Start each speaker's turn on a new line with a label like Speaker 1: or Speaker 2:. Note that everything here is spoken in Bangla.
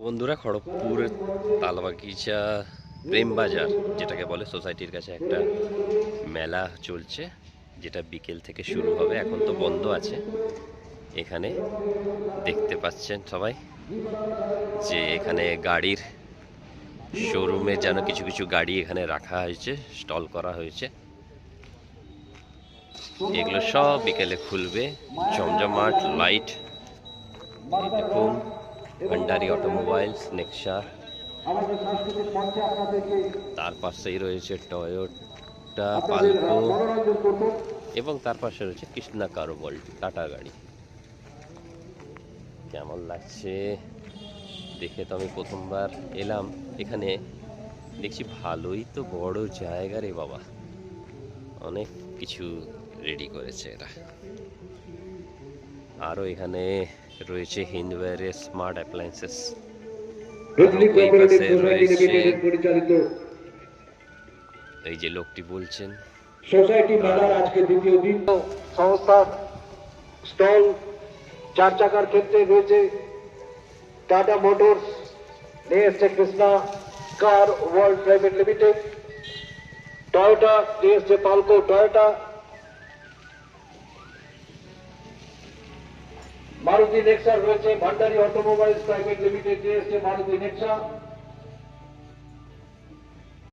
Speaker 1: বন্ধুরা, খড়গপুর তালবাগিচা প্রেমবাজার যেটাকে বলে সোসাইটির কাছে একটা মেলা চলছে, যেটা বিকেল থেকে শুরু হবে। এখন তো বন্ধ আছে। এখানে দেখতে পাচ্ছেন সবাই যে এখানে গাড়ির শোরুমে যেন কিছু কিছু গাড়ি এখানে রাখা হয়েছে, স্টল করা হয়েছে। এগুলো সব বিকেলে খুলবে। জমজমাট লাইট, এই দেখুন, ভান্ডারি অটোমোবাইলস, নেক্সা, তার পাশেই রয়েছে টয়োটা পালকো, এবং তার পাশে রয়েছে কৃষ্ণা কারোবল টাটা গাড়ি। কেমন লাগছে দেখে? তো আমি প্রথমবার এলাম এখানে, দেখছি ভালোই তো বড় জায়গা রে বাবা, অনেক কিছু রেডি করেছে এরা। আরও এখানে রয়েছে হিন্দওয়্যারের স্মার্ট অ্যাপ্লায়েন্সেস। এই যে লোকটি বলছেন,
Speaker 2: সোসাইটি মেলার আজকে দ্বিতীয় দিন সংস্থার স্টল 4 চাকার ক্ষেত্রে রয়েছে টাটা মোটরস, নিয়ে এসছে কৃষ্ণা কার ওয়ার্ল্ড প্রাইভেট লিমিটেড, টয়োটা নিয়ে এসছে পালকো টয়োটা, মারুতি নেক্সা রয়েছে ভান্ডারি অটোমোবাইলস প্রাইভেট লিমিটেড নিয়ে এসছে মারুতি নেক্সা।